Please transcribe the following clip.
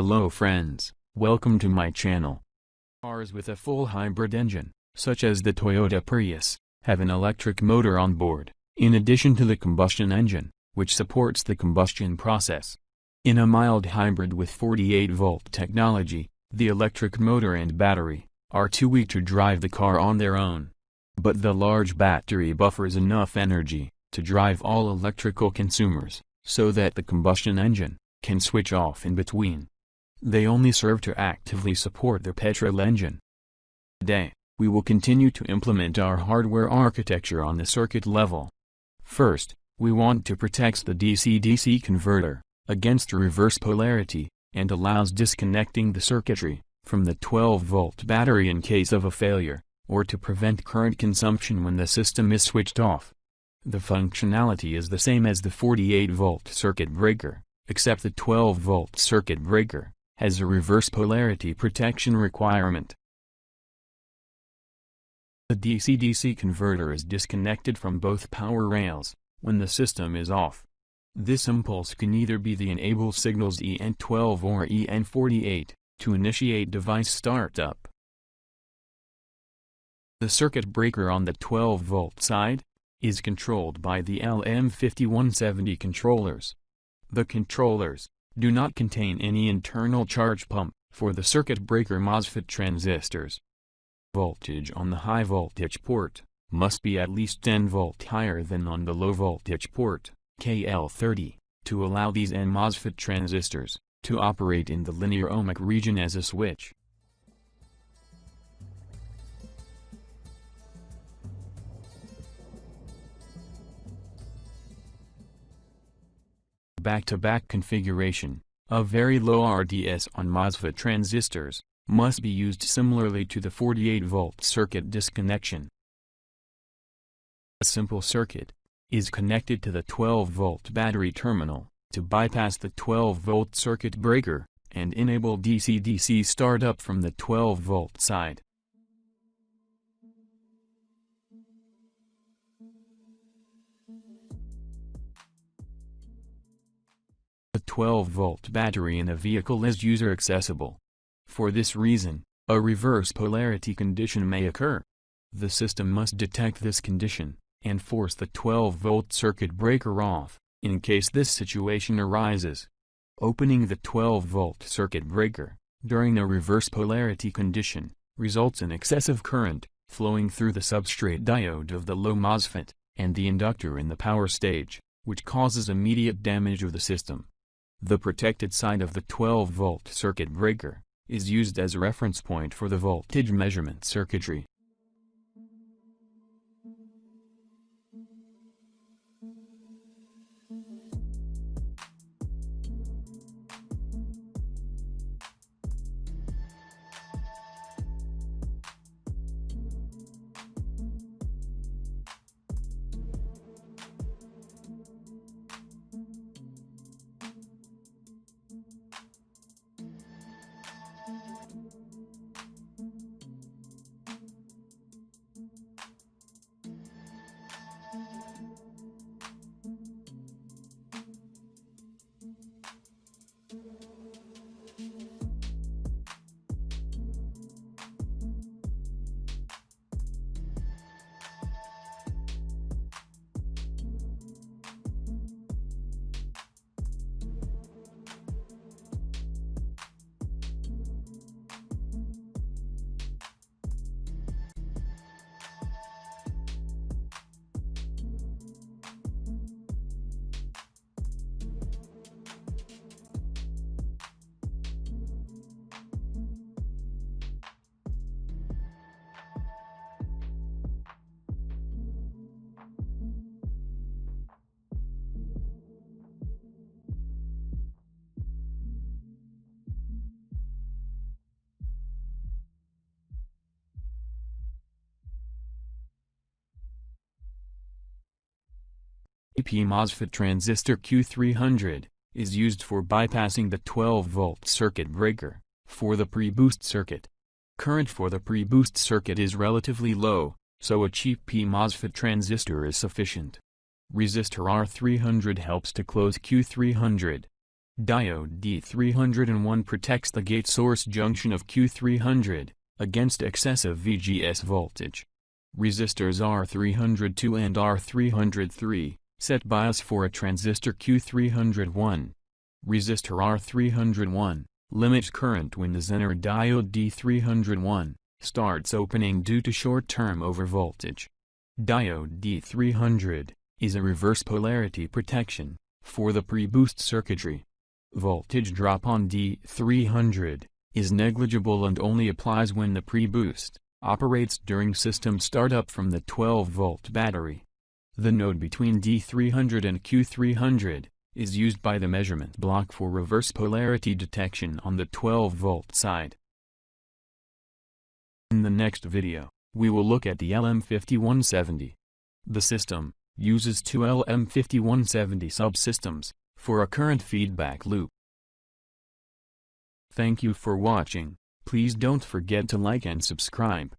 Hello friends, welcome to my channel. Cars with a full hybrid engine, such as the Toyota Prius, have an electric motor on board, in addition to the combustion engine, which supports the combustion process. In a mild hybrid with 48-volt technology, the electric motor and battery are too weak to drive the car on their own. But the large battery buffers enough energy to drive all electrical consumers, so that the combustion engine can switch off in between. They only serve to actively support the petrol engine. Today, we will continue to implement our hardware architecture on the circuit level. First, we want to protect the DC-DC converter against reverse polarity, and allows disconnecting the circuitry from the 12-volt battery in case of a failure, or to prevent current consumption when the system is switched off. The functionality is the same as the 48-volt circuit breaker, except the 12-volt circuit breaker has a reverse polarity protection requirement. The DC-DC converter is disconnected from both power rails when the system is off. This impulse can either be the enable signals EN12 or EN48 to initiate device startup. The circuit breaker on the 12-volt side is controlled by the LM5170 controllers. The controllers do not contain any internal charge pump for the circuit breaker MOSFET transistors. Voltage on the high voltage port must be at least 10 volt higher than on the low voltage port, KL30, to allow these N MOSFET transistors to operate in the linear ohmic region as a switch. Back-to-back configuration of very low RDS on MOSFET transistors must be used similarly to the 48-volt circuit disconnection. A simple circuit is connected to the 12-volt battery terminal to bypass the 12-volt circuit breaker and enable DC-DC startup from the 12-volt side. The 12-volt battery in a vehicle is user accessible. For this reason, a reverse polarity condition may occur. The system must detect this condition and force the 12-volt circuit breaker off, in case this situation arises. Opening the 12-volt circuit breaker during a reverse polarity condition results in excessive current flowing through the substrate diode of the low MOSFET and the inductor in the power stage, which causes immediate damage of the system. The protected side of the 12-volt circuit breaker is used as a reference point for the voltage measurement circuitry. AP MOSFET transistor Q300 is used for bypassing the 12-volt circuit breaker for the pre-boost circuit. Current for the pre-boost circuit is relatively low, so a cheap P MOSFET transistor is sufficient. Resistor R300 helps to close Q300. Diode D301 protects the gate source junction of Q300 against excessive VGS voltage. Resistors R302 and R303 set bias for a transistor Q301. Resistor R301 limits current when the Zener diode D301 starts opening due to short-term overvoltage. Diode D300 is a reverse polarity protection for the pre-boost circuitry. Voltage drop on D300 is negligible and only applies when the pre-boost operates during system startup from the 12-volt battery. The node between D300 and Q300 is used by the measurement block for reverse polarity detection on the 12-volt side. In the next video, we will look at the LM5170. The system uses two LM5170 subsystems for a current feedback loop. Thank you for watching. Please don't forget to like and subscribe.